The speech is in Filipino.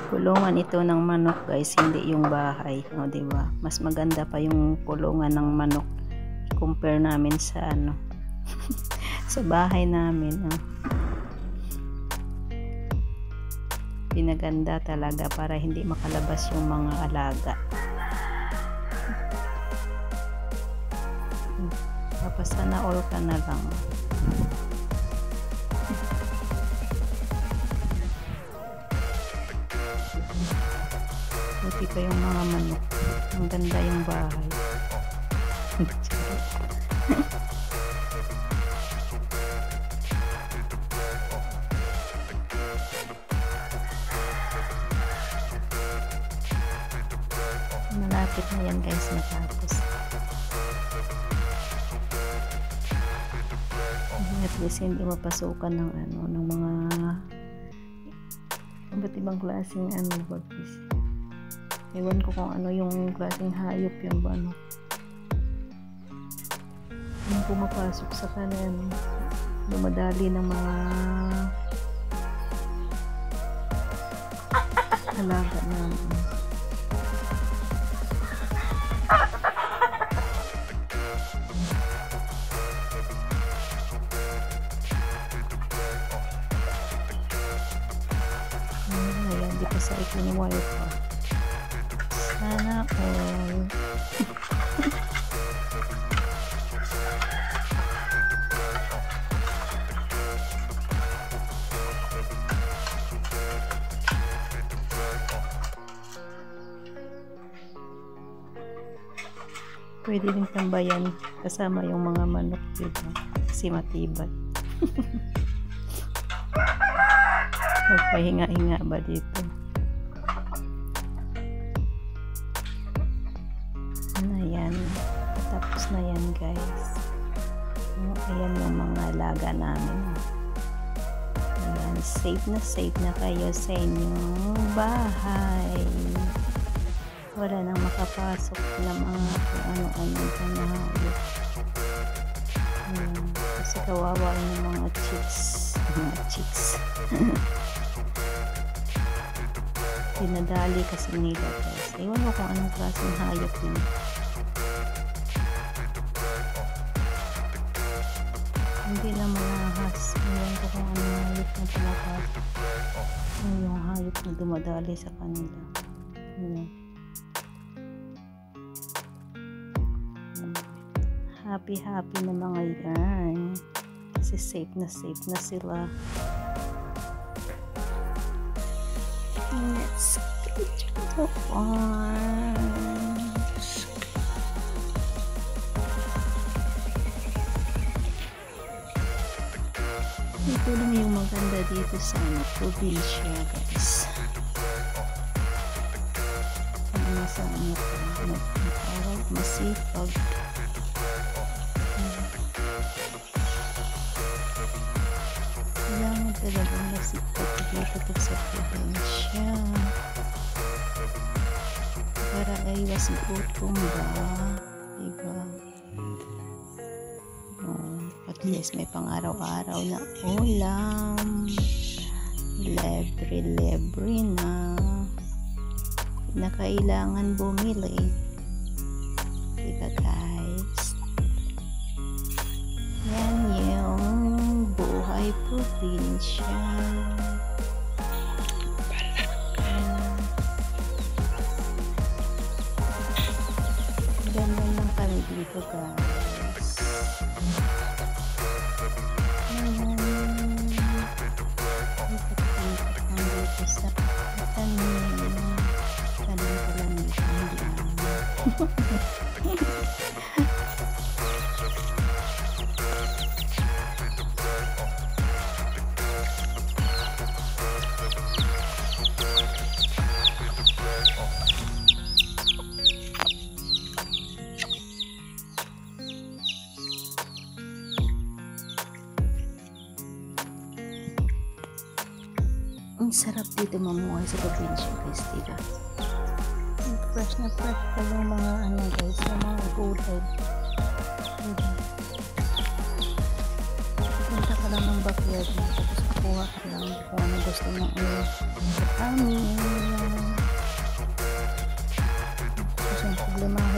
Kulungan ito ng manok guys, hindi yung bahay. O, diba? Mas maganda pa yung kulungan ng manok. I-compare namin sa ano. Sa bahay namin. Oh. Pinaganda talaga para hindi makalabas yung mga alaga. Tapos sana all ka na lang. Buti pa yung mga manok. Ang ganda yung bahay. Malapit na yan guys matapos. At least hindi mapasukan ng ano, ng mga iba't ibang klaseng ano, bagis. Ewan ko kung ano yung klaseng hayop yung ano. Yung pumapasok sa kanan, dumadali ng mga alaga namin. Ayan, di pa sa ikiniwire pa. Sana all. Pwede rin tambayan kasama yung mga manok dito kasi matibay. Magpahinga-hinga ba dito? Ayan, tapos na yan guys. Ayan yung mga alaga namin. Ayan, safe na kayo sa inyong bahay. Wala nang makapasok na mga kung ano-ano dyan na hayop. Kasi kawawa yung mga chicks. Dinadali kasi nila guys. Ewan mo kung anong klaseng hayop yun. Hindi na malahas. Ewan ko kung anong hayop na pinapasok. Yung hayop na dumadali sa kanila. Happy na mga yarn. Kasi safe na sila. Let's get to the farm. Ito lang yung maganda dito sa probinsya guys. Nasa ano ko, masipag. Kailangan talagang nasipag dito sa probinsya para iwas gutom ba, diba? At least may pang-araw-araw na ulam, libre na kailangan bumili, diba guys? Yan yung buhay probinsya. Ganyan lang kami dito guys. Dito sa tanim palamig, hindi naman. Ang sarap dito mamuhay sa probinsya guys, diba? Fresh na fresh pa yung mga ano guys, yung mga gulay. Diba? Punta ka lang ng backyard mo, tapos kuha ka lang kung ano gusto mong vitamin. Gusto mong problemahin